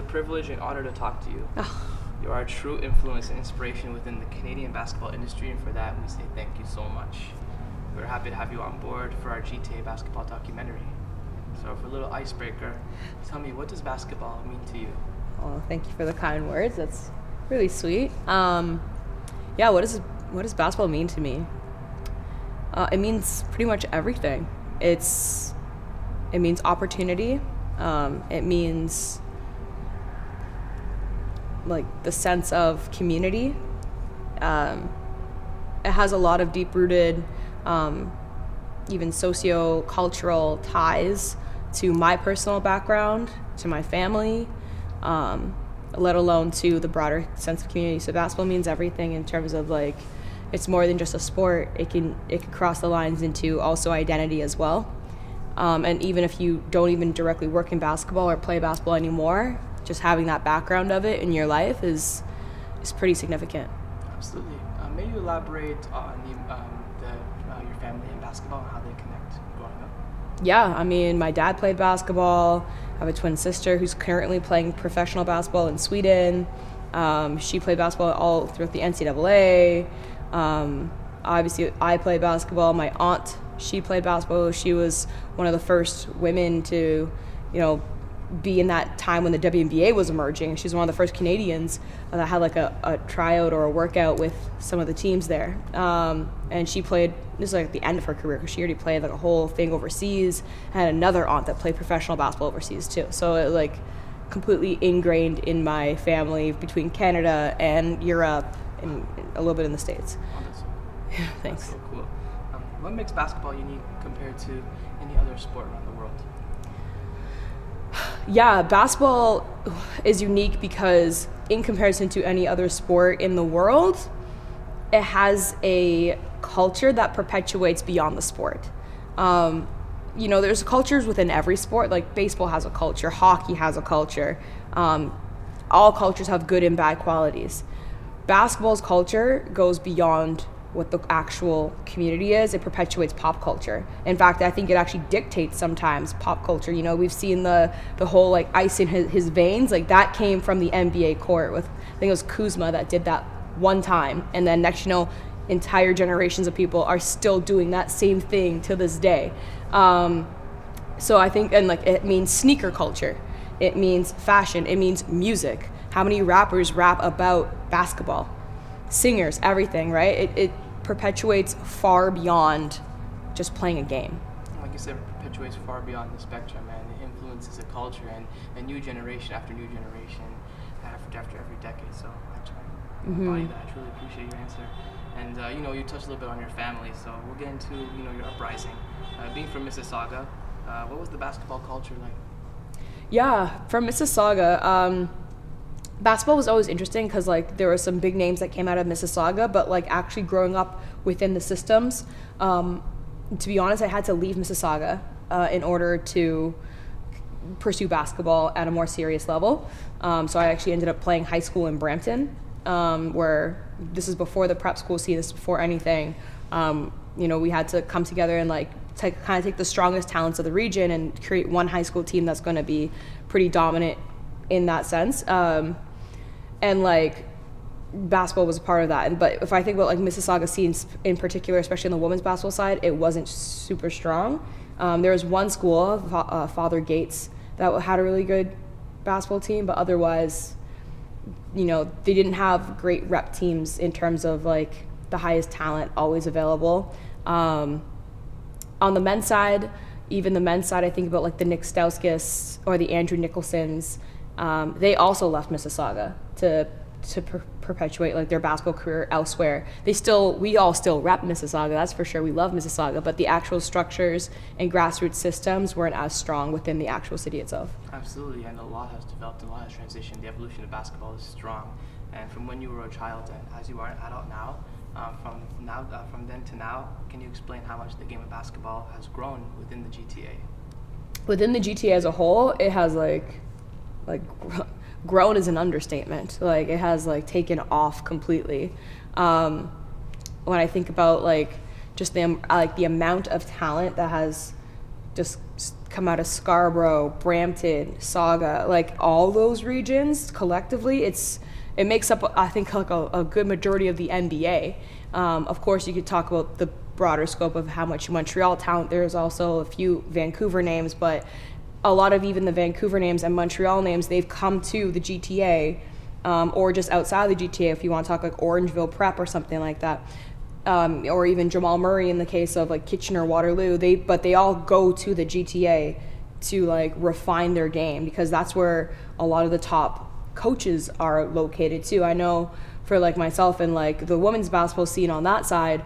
a privilege and honor to talk to you. Oh. You are a true influence and inspiration within the Canadian basketball industry, and for that we say thank you so much. We're happy to have you on board for our GTA basketball documentary. So for a little icebreaker, tell me, what does basketball mean to you? Oh, thank you for the kind words. That's really sweet. What does basketball mean to me? It means pretty much everything. It means opportunity. It means like the sense of community. It has a lot of deep-rooted, even socio-cultural ties to my personal background, to my family, let alone to the broader sense of community. So basketball means everything in terms of like, it's more than just a sport. It can cross the lines into also identity as well. And even if you don't even directly work in basketball or play basketball anymore, just having that background of it in your life is pretty significant. Absolutely. May you elaborate on your family and basketball and how they connect growing up? Yeah, I mean, my dad played basketball. I have a twin sister who's currently playing professional basketball in Sweden. She played basketball all throughout the NCAA. Obviously, I played basketball. My aunt, she played basketball. She was one of the first women to, be in that time when the WNBA was emerging. She's one of the first Canadians that had like a tryout or a workout with some of the teams there. And she played, this is like at the end of her career, because she already played like a whole thing overseas. I had another aunt that played professional basketball overseas too. So it like completely ingrained in my family between Canada and Europe and a little bit in the States. Yeah, thanks. That's so cool. What makes basketball unique compared to any other sport around the world? Yeah, basketball is unique because in comparison to any other sport in the world, it has a culture that perpetuates beyond the sport. There's cultures within every sport. Like baseball has a culture, hockey has a culture. All cultures have good and bad qualities. Basketball's culture goes beyond what the actual community is. It perpetuates pop culture. In fact, I think it actually dictates sometimes pop culture. We've seen the whole like ice in his veins, like that came from the NBA court with, I think it was Kuzma that did that one time. And then next, entire generations of people are still doing that same thing to this day. So I think, and like it means sneaker culture. It means fashion. It means music. How many rappers rap about basketball? Singers, everything, right? It perpetuates far beyond just playing a game. Like you said, it perpetuates far beyond the spectrum, and it influences a culture and a new generation after new generation after every decade. So I try to embody that. I truly appreciate your answer. And you touched a little bit on your family, so we'll get into your uprising. Being from Mississauga, what was the basketball culture like? Yeah, from Mississauga. Basketball was always interesting because like there were some big names that came out of Mississauga, but like actually growing up within the systems, to be honest, I had to leave Mississauga in order to pursue basketball at a more serious level. So I actually ended up playing high school in Brampton, where this is before the prep school scene, this is before anything. We had to come together and like kind of take the strongest talents of the region and create one high school team that's going to be pretty dominant in that sense. And like basketball was a part of that. But if I think about like Mississauga scenes in particular, especially on the women's basketball side, it wasn't super strong. There was one school, Father Gates, that had a really good basketball team, but otherwise, they didn't have great rep teams in terms of like the highest talent always available. On the men's side, I think about like the Nick Stauskas or the Andrew Nicholsons. They also left Mississauga to perpetuate like their basketball career elsewhere. We all still rep Mississauga, that's for sure. We love Mississauga, but the actual structures and grassroots systems weren't as strong within the actual city itself. Absolutely, and a lot has developed, a lot has transitioned. The evolution of basketball is strong, and from when you were a child and as you are an adult now, from then to now, can you explain how much the game of basketball has grown within the GTA? Within the GTA as a whole, it has like grown is an understatement. Like it has like taken off completely. When I think about like just the amount of talent that has just come out of Scarborough, Brampton, Saga, like all those regions collectively, it makes up, I think, like a good majority of the NBA. Of course, you could talk about the broader scope of how much Montreal talent. There's also a few Vancouver names, but a lot of even the Vancouver names and Montreal names, they've come to the GTA, or just outside the GTA, if you want to talk like Orangeville Prep or something like that. Or even Jamal Murray in the case of like Kitchener, Waterloo, they all go to the GTA to like refine their game, because that's where a lot of the top coaches are located too. I know for like myself and like the women's basketball scene on that side,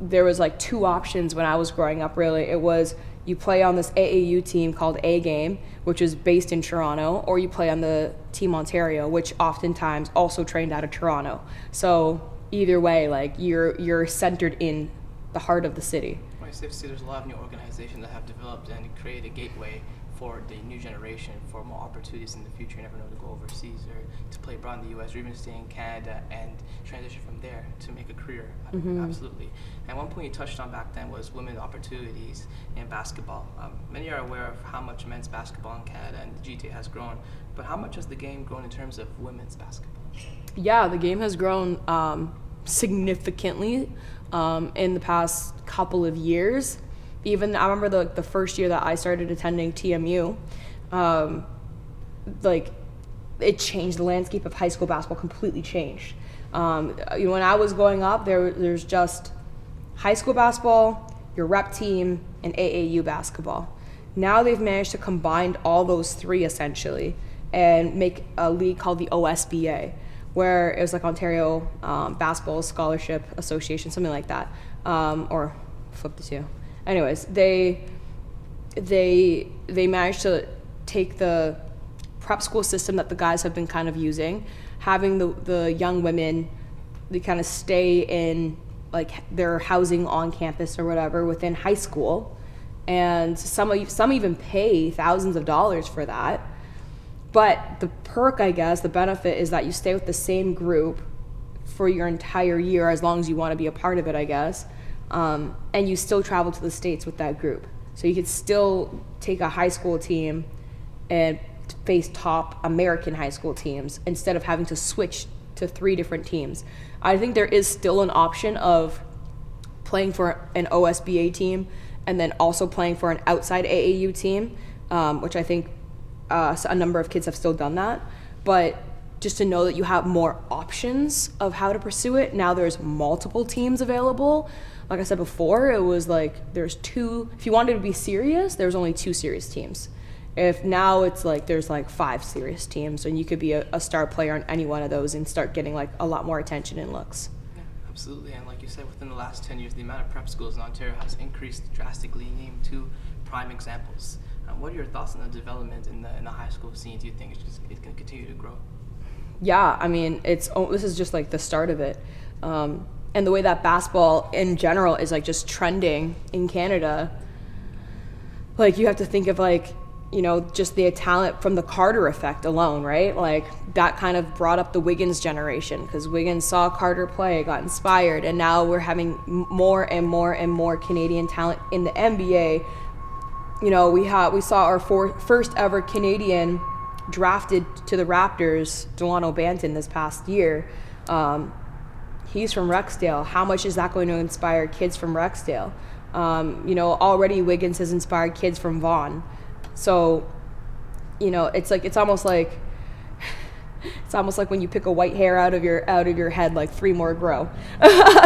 there was like two options when I was growing up really. It was you play on this AAU team called A Game, which is based in Toronto, or you play on the Team Ontario, which oftentimes also trained out of Toronto. So either way, like you're centered in the heart of the city. Well, there's a lot of new organizations that have developed and created a gateway for the new generation for more opportunities in the future. You never know, to go overseas or to play abroad in the U.S. or even stay in Canada and transition from there to make a career. Absolutely. And one point you touched on back then was women's opportunities in basketball. Many are aware of how much men's basketball in Canada and the GTA has grown, but how much has the game grown in terms of women's basketball? Yeah, the game has grown significantly in the past couple of years. Even I remember the first year that I started attending TMU, like it changed. The landscape of high school basketball completely changed. When I was growing up, there's just high school basketball, your rep team, and AAU basketball. Now they've managed to combine all those three essentially and make a league called the OSBA, where it was like Ontario Basketball Scholarship Association, something like that, or flip the two. Anyways, they managed to take the prep school system that the guys have been kind of using, having the young women, they kind of stay in like their housing on campus or whatever within high school, and some even pay thousands of dollars for that. But the perk, I guess, the benefit is that you stay with the same group for your entire year, as long as you want to be a part of it, I guess. And you still travel to the States with that group. So you could still take a high school team and face top American high school teams instead of having to switch to 3 different teams. I think there is still an option of playing for an OSBA team and then also playing for an outside AAU team, which I think a number of kids have still done that. But just to know that you have more options of how to pursue it. Now there's multiple teams available. Like I said before, it was like there's 2, if you wanted to be serious, there's only 2 serious teams. If now it's like there's like 5 serious teams, and you could be a star player on any one of those and start getting like a lot more attention and looks. Yeah, absolutely. And like you said, within the last 10 years, the amount of prep schools in Ontario has increased drastically. Name 2 prime examples. What are your thoughts on the development in the high school scene? Do you think it's going to continue to grow? Yeah, I mean, this is just like the start of it. And the way that basketball in general is like just trending in Canada, like you have to think of like, just the talent from the Carter effect alone, right? Like that kind of brought up the Wiggins generation, because Wiggins saw Carter play, got inspired, and now we're having more and more and more Canadian talent in the NBA. We saw our first ever Canadian drafted to the Raptors, Delano Banton, this past year. He's from Rexdale. How much is that going to inspire kids from Rexdale? Already Wiggins has inspired kids from Vaughan. So, it's almost like when you pick a white hair out of your head, like 3 more grow.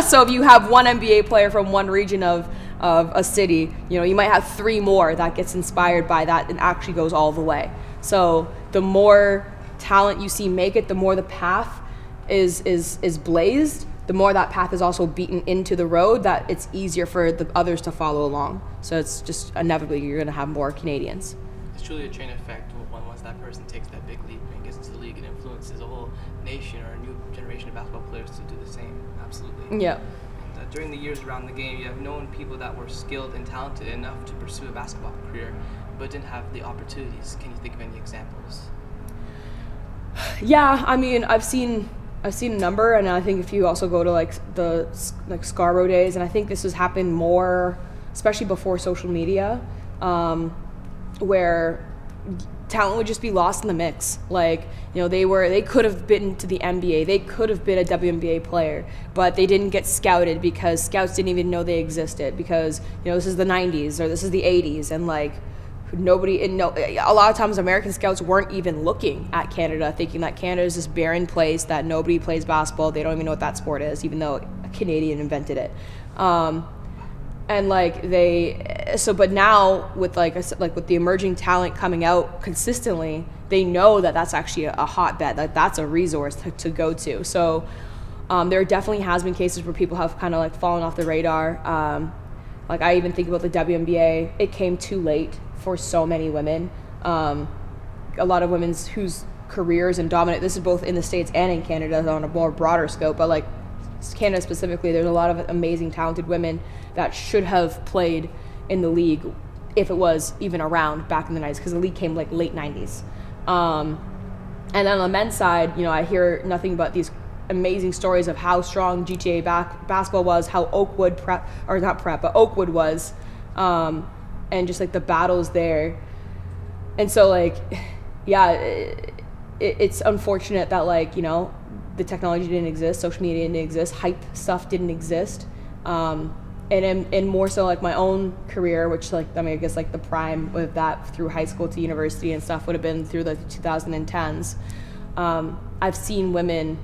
So if you have one NBA player from one region of a city, you might have 3 more that gets inspired by that and actually goes all the way. So the more talent you see make it, the more the path is blazed, the more that path is also beaten into the road, that it's easier for the others to follow along. So it's just inevitably you're going to have more Canadians. It's truly a chain effect. Once that person takes that big leap and gets into the league, it influences a whole nation or a new generation of basketball players to do the same. Absolutely. Yeah. And, during the years around the game, you have known people that were skilled and talented enough to pursue a basketball career, but didn't have the opportunities. Can you think of any examples? Yeah, I mean, I've seen a number, and I think if you also go to like the Scarborough days, and I think this has happened more, especially before social media. where talent would just be lost in the mix. Like, they could have been to the NBA, they could have been a WNBA player, but they didn't get scouted because scouts didn't even know they existed, because this is the 90s or this is the 80s, and like a lot of times American scouts weren't even looking at Canada, thinking that Canada is this barren place that nobody plays basketball, they don't even know what that sport is, even though a Canadian invented it. And but now with with the emerging talent coming out consistently, they know that that's actually a hotbed, like that's a resource to go to. So there definitely has been cases where people have kind of like fallen off the radar. Like I even think about the WNBA, it came too late for so many women. A lot of women whose careers and dominant, this is both in the States and in Canada on a more broader scope, but like Canada specifically, there's a lot of amazing, talented women that should have played in the league if it was even around back in the 90s, because the league came like late 90s. And then on the men's side, I hear nothing but these amazing stories of how strong GTA basketball was, how Oakwood Oakwood was, and just like the battles there. And so like, yeah, it's unfortunate that like, the technology didn't exist, social media didn't exist, hype stuff didn't exist. And more so like my own career, which like, I guess like the prime of that through high school to university and stuff would have been through the 2010s. I've seen women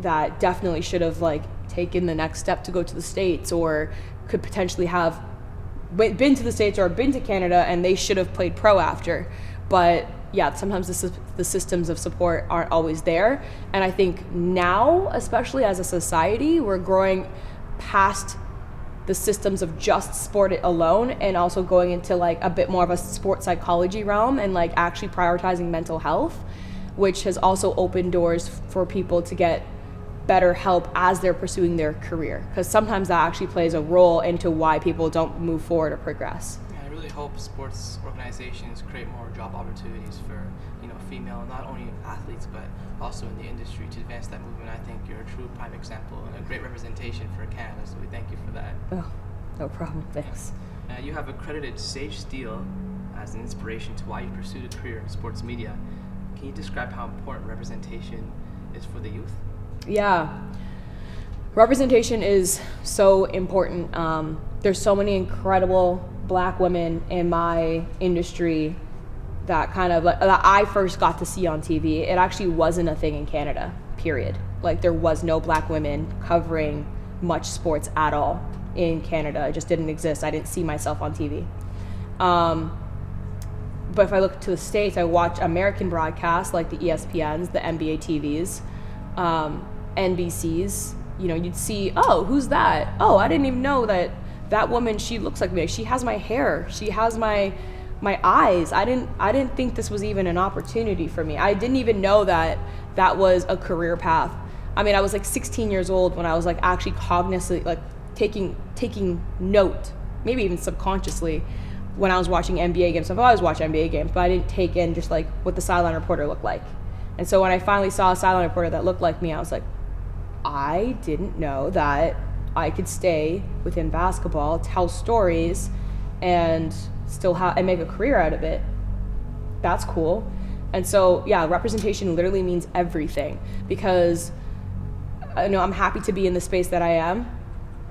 that definitely should have like taken the next step to go to the States, or could potentially have been to the States or been to Canada, and they should have played pro after. But yeah, sometimes the systems of support aren't always there. And I think now, especially as a society, we're growing past the systems of just sport alone, and also going into like a bit more of a sport psychology realm, and like actually prioritizing mental health, which has also opened doors for people to get better help as they're pursuing their career, because sometimes that actually plays a role into why people don't move forward or progress. I really hope sports organizations create more job opportunities for female, not only athletes but also in the industry, to advance that movement. I think you're a true prime example and a great representation for Canada, so we thank you for that. Oh, no problem, thanks. You have accredited Sage Steele as an inspiration to why you pursued a career in sports media. Can you describe how important representation is for the youth? Yeah, representation is so important. There's so many incredible Black women in my industry that kind of like that I first got to see on TV. It actually wasn't a thing in Canada, period. Like there was no Black women covering much sports at all in Canada. It just didn't exist. I didn't see myself on TV. But if I look to the States, I watch American broadcasts like the ESPNs, the NBA TVs, NBCs. You'd see, oh, who's that? Oh, I didn't even know that woman, she looks like me. She has my hair. She has my eyes. I didn't think this was even an opportunity for me. I didn't even know that was a career path. I mean, I was like 16 years old when I was like actually cognizantly like taking note, maybe even subconsciously, when I was watching NBA games. I've always watched NBA games, but I didn't take in just like what the sideline reporter looked like. And so when I finally saw a sideline reporter that looked like me, I was like, I didn't know that I could stay within basketball, tell stories, and still and make a career out of it. That's cool. And so yeah, representation literally means everything, because I'm happy to be in the space that I am.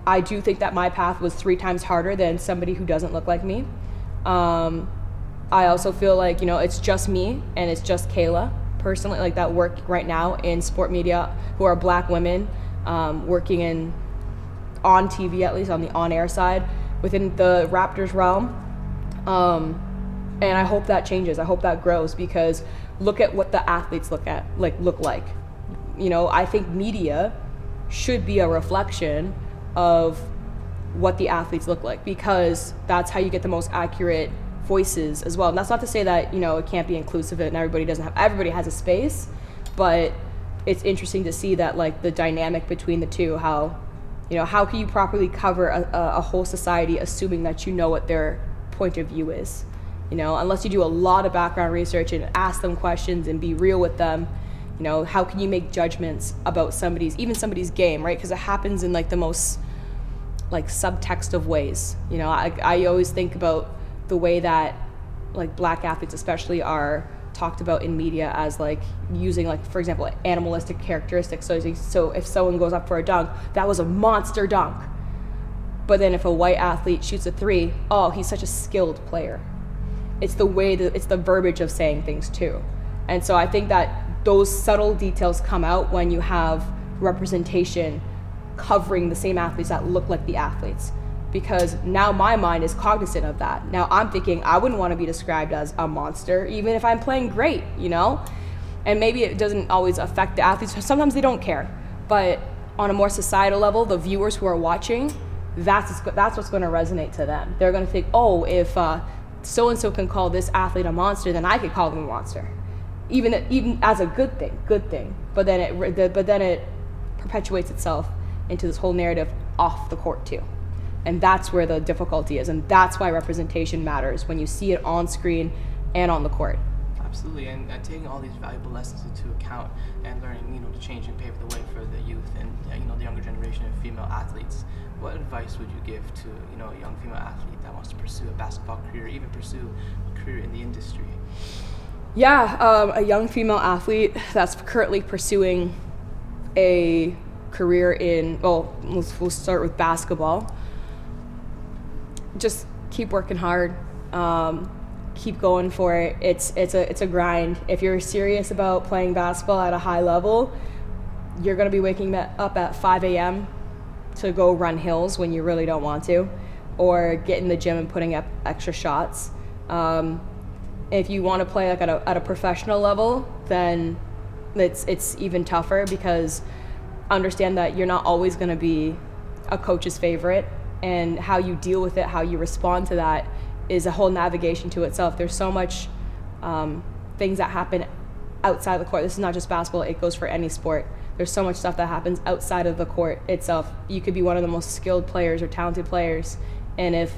I do think that my path was 3 times harder than somebody who doesn't look like me. I also feel like it's just me and it's just Kayla personally, like that work right now in sport media, who are Black women working on TV, at least on the on-air side within the Raptors realm. And I hope that changes. I hope that grows, because look at what the athletes look like. I think media should be a reflection of what the athletes look like, because that's how you get the most accurate voices as well. And that's not to say that it can't be inclusive and everybody has a space, but it's interesting to see that like the dynamic between the two, how can you properly cover a whole society assuming that what their point of view is, unless you do a lot of background research and ask them questions and be real with them. How can you make judgments about somebody's game, right? Because it happens in like the most like subtext of ways. I always think about the way that like black athletes especially are talked about in media as like using, like, for example, animalistic characteristics. So if someone goes up for a dunk, that was a monster dunk. But then if a white athlete shoots a three, oh, he's such a skilled player. It's the way that it's the verbiage of saying things too. And so I think that those subtle details come out when you have representation covering the same athletes that look like the athletes. Because now my mind is cognizant of that. Now I'm thinking I wouldn't want to be described as a monster, even if I'm playing great, you know? And maybe it doesn't always affect the athletes. Sometimes they don't care. But on a more societal level, the viewers who are watching, that's what's going to resonate to them. They're going to think, oh, if so-and-so can call this athlete a monster, then I could call them a monster. Even as a good thing. But then it perpetuates itself into this whole narrative off the court too. And that's where the difficulty is, and that's why representation matters when you see it on screen and on the court. Absolutely, and taking all these valuable lessons into account and learning, to change and pave the way for the youth and the younger generation of female athletes. What advice would you give to a young female athlete that wants to pursue a basketball career, even pursue a career in the industry? Yeah, a young female athlete that's currently pursuing a career in, we'll start with basketball. Just keep working hard, keep going for it. It's a grind. If you're serious about playing basketball at a high level, you're going to be waking up at 5 a.m. to go run hills when you really don't want to, or get in the gym and putting up extra shots. If you want to play like at a professional level, then it's even tougher, because understand that you're not always going to be a coach's favorite. And how you deal with it, how you respond to that, is a whole navigation to itself. There's so much things that happen outside the court. This is not just basketball, it goes for any sport. There's so much stuff that happens outside of the court itself. You could be one of the most skilled players or talented players, and if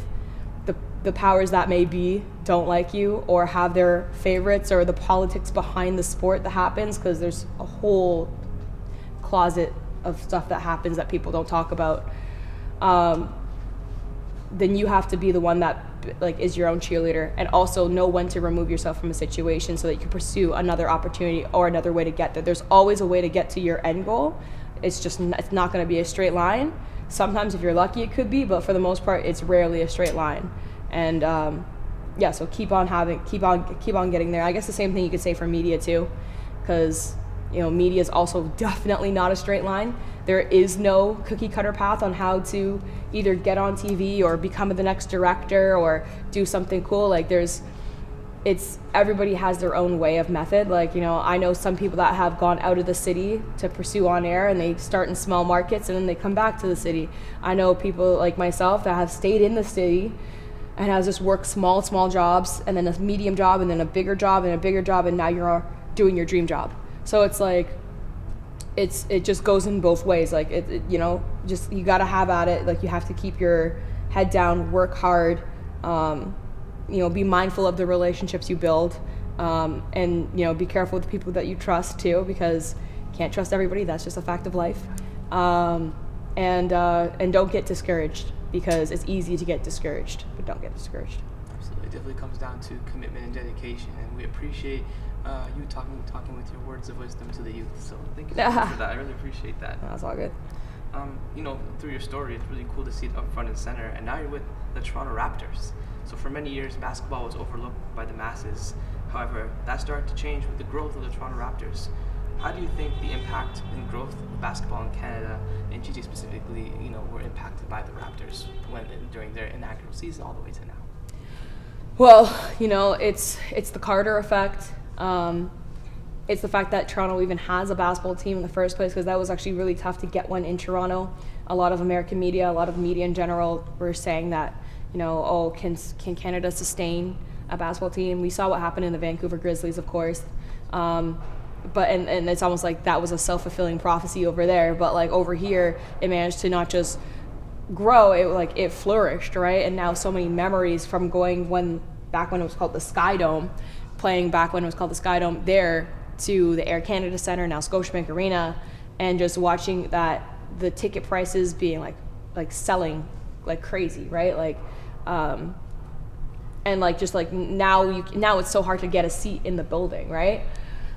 the powers that may be don't like you or have their favorites, or the politics behind the sport that happens, because there's a whole closet of stuff that happens that people don't talk about, then you have to be the one that is your own cheerleader, and also know when to remove yourself from a situation so that you can pursue another opportunity or another way to get there. There's always a way to get to your end goal. It's not going to be a straight line. Sometimes if you're lucky it could be, but for the most part it's rarely a straight line. And so keep on getting there. I guess the same thing you could say for media too, because media is also definitely not a straight line. There is no cookie cutter path on how to either get on TV or become the next director or do something cool. Everybody has their own way of method. I know some people that have gone out of the city to pursue on air, and they start in small markets and then they come back to the city. I know people like myself that have stayed in the city and has just worked small jobs, and then a medium job, and then a bigger job, and a bigger job, and now you're doing your dream job. So it's it just goes in both ways. Just you got to have at it. You have to keep your head down, work hard, be mindful of the relationships you build, and be careful with the people that you trust too, because you can't trust everybody. That's just a fact of life. And don't get discouraged, because it's easy to get discouraged, but don't get discouraged. Absolutely, it definitely comes down to commitment and dedication, and we appreciate you talking with your words of wisdom to the youth. So thank you so much for that. I really appreciate that. That's all good. Through your story, it's really cool to see it up front and center, and now you're with the Toronto Raptors. So for many years, basketball was overlooked by the masses. However, that started to change with the growth of the Toronto Raptors. How do you think the impact and growth of basketball in Canada, and GT specifically, were impacted by the Raptors during their inaugural season all the way to now? Well, it's the Carter effect. It's the fact that Toronto even has a basketball team in the first place, because that was actually really tough to get one in Toronto. A lot of American media, a lot of media in general, were saying that, can Canada sustain a basketball team? We saw what happened in the Vancouver Grizzlies, of course. But it's almost like that was a self-fulfilling prophecy over there. But over here, it managed to not just grow, it flourished, right? And now so many memories from going back when it was called the Sky Dome, playing back when it was called the Sky Dome there, to the Air Canada Centre, now Scotiabank Arena, and just watching that the ticket prices being like selling like crazy, right? and like just like now it's so hard to get a seat in the building, right?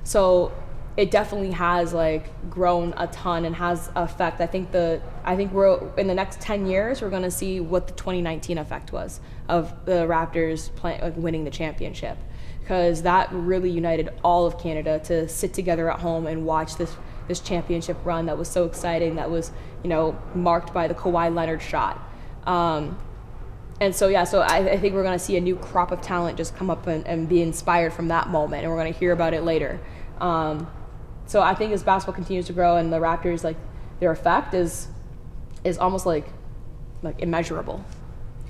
So it definitely has like grown a ton and has effect. I think we're in the next 10 years we're going to see what the 2019 effect was of the Raptors winning the championship, because that really united all of Canada to sit together at home and watch this championship run that was so exciting, that was, you know, marked by the Kawhi Leonard shot. And so I think we're going to see a new crop of talent just come up and be inspired from that moment, and we're going to hear about it later. So I think as basketball continues to grow and the Raptors, like, their effect is almost like immeasurable.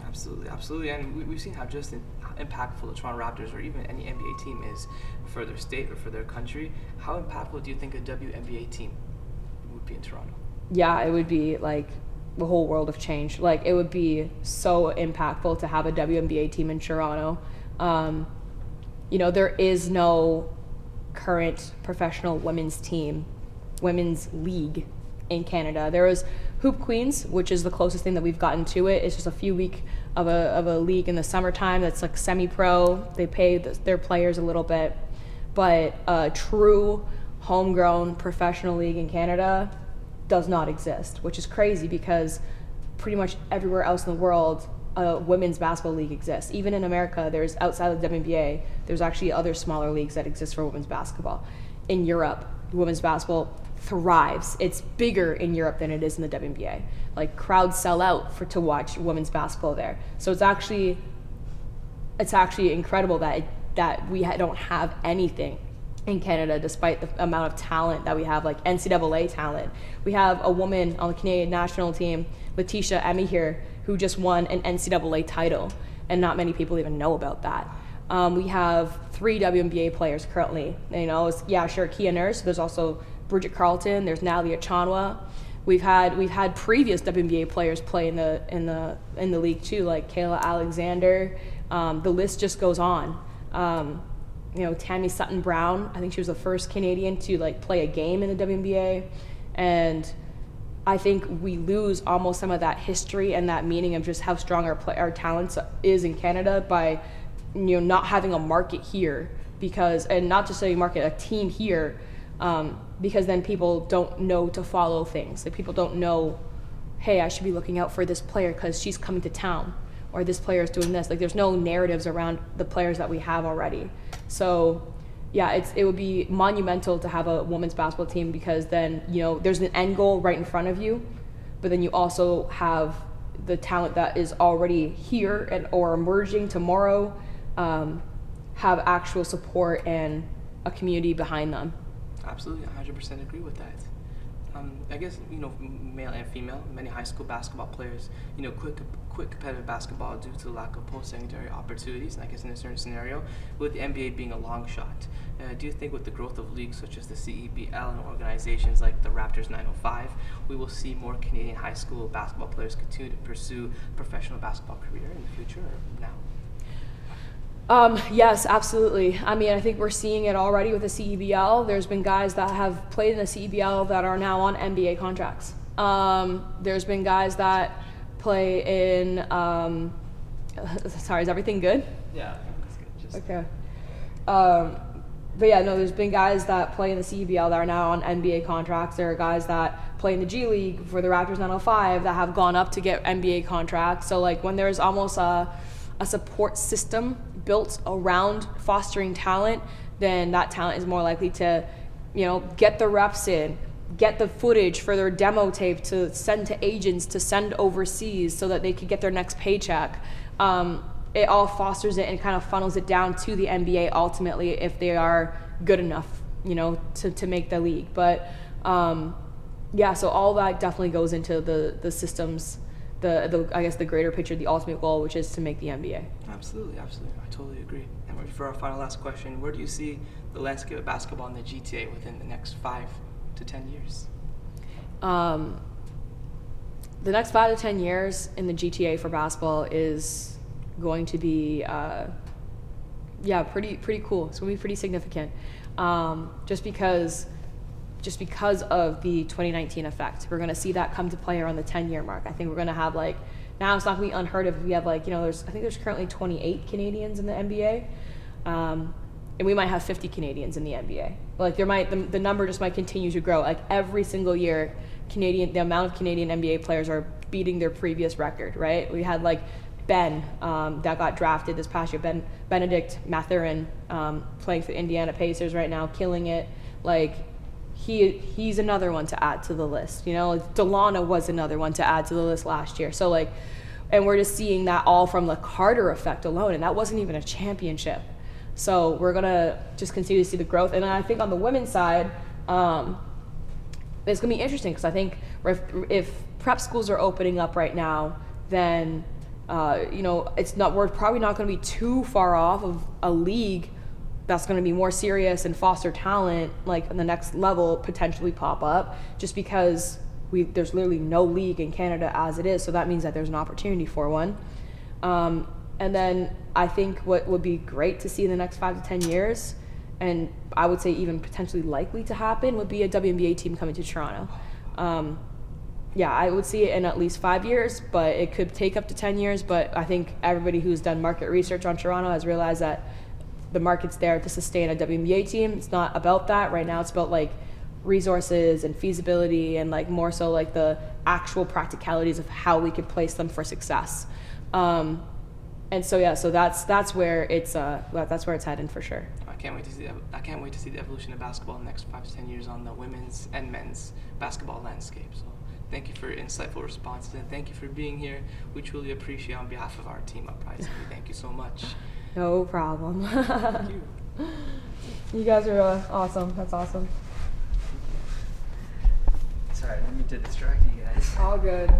Absolutely, and we've seen how impactful the Toronto Raptors or even any NBA team is for their state or for their country. How impactful do you think a WNBA team would be in Toronto? Yeah, it would be like the whole world of change. Like, it would be so impactful to have a WNBA team in Toronto. You know, there is no current professional women's league in Canada. There is Hoop Queens, which is the closest thing that we've gotten to it. It's just a few week of a league in the summertime that's like semi-pro. They pay their players a little bit, but a true homegrown professional league in Canada does not exist, which is crazy because pretty much everywhere else in the world a women's basketball league exists. Even in America, there's, outside of the WNBA, there's actually other smaller leagues that exist for women's basketball. In Europe, women's basketball thrives. It's bigger in Europe than it is in the WNBA. Like, crowds sell out to watch women's basketball there. So it's actually incredible that we don't have anything in Canada, despite the amount of talent that we have, like NCAA talent. We have a woman on the Canadian national team, Letitia Emmy here, who just won an NCAA title, and not many people even know about that. We have 3 WNBA players currently. You know, Kia Nurse. There's also Bridget Carlton. There's Natalie Achanwa. We've had previous WNBA players play in the league too, like Kayla Alexander. The list just goes on. You know, Tammy Sutton Brown. I think she was the first Canadian to like play a game in the WNBA, and I think we lose almost some of that history and that meaning of just how strong our talent is in Canada by, you know, not having a market here, and not just a market, a team here, because then people don't know to follow things. Like, people don't know, hey, I should be looking out for this player because she's coming to town, or this player is doing this. Like, there's no narratives around the players that we have already. So yeah, it would be monumental to have a women's basketball team, because then, you know, there's an end goal right in front of you, but then you also have the talent that is already here or emerging tomorrow, have actual support and a community behind them. Absolutely, 100% agree with that. I guess, you know, male and female, many high school basketball players, you know, quit competitive basketball due to the lack of post-secondary opportunities. And I guess in a certain scenario, with the NBA being a long shot, do you think with the growth of leagues such as the CEBL and organizations like the Raptors 905, we will see more Canadian high school basketball players continue to pursue a professional basketball career in the future or now? Yes, absolutely. I mean, I think we're seeing it already with the CEBL. There's been guys that have played in the CEBL that are now on NBA contracts. There's been guys that play in, sorry, is everything good? Yeah, that's good. Okay. But yeah, no, there's been guys that play in the CEBL that are now on NBA contracts. There are guys that play in the G League for the Raptors 905 that have gone up to get NBA contracts. So like, when there's almost a support system built around fostering talent, then that talent is more likely to, you know, get the reps in, get the footage for their demo tape to send to agents, to send overseas so that they could get their next paycheck. It all fosters it and kind of funnels it down to the NBA ultimately, if they are good enough, you know, to make the league. But yeah, so all that definitely goes into the systems, I guess the greater picture, the ultimate goal, which is to make the NBA. Absolutely. I totally agree. And for our final last question, where do you see the landscape of basketball in the GTA within the next 5 to 10 years? The next 5 to 10 years in the GTA for basketball is going to be, pretty cool. It's going to be pretty significant. Just because of the 2019 effect. We're going to see that come to play around the 10-year mark. I think we're going to have like Now it's not going to be unheard of if we have like, I think there's currently 28 Canadians in the NBA. And we might have 50 Canadians in the NBA. Like the number just might continue to grow. Like every single year, the amount of Canadian NBA players are beating their previous record, right? We had like Ben that got drafted this past year, Benedict Mathurin, playing for the Indiana Pacers right now, killing it. Like he's another one to add to the list. Like Delana was another one to add to the list last year. So like, and we're just seeing that all from the Carter effect alone, and that wasn't even a championship. So we're gonna just continue to see the growth. And I think on the women's side, it's gonna be interesting because I think if prep schools are opening up right now, then we're probably not going to be too far off of a league that's going to be more serious and foster talent, like on the next level, potentially pop up, just because there's literally no league in Canada as it is. So that means that there's an opportunity for one. And then I think what would be great to see in the next 5 to 10 years, and I would say even potentially likely to happen, would be a WNBA team coming to Toronto. I would see it in at least 5 years, but it could take up to 10 years. But I think everybody who's done market research on Toronto has realized that the market's there to sustain a WNBA team. It's not about that right now. It's about like resources and feasibility and like more so like the actual practicalities of how we could place them for success. And so that's where it's heading for sure. I can't wait to see the evolution of basketball in the next 5 to 10 years on the women's and men's basketball landscape. So thank you for your insightful responses, and thank you for being here. We truly appreciate on behalf of our team Uprising. Thank you so much. No problem. Thank you. You guys are awesome. That's awesome. Sorry, I didn't mean to distract you guys. All good.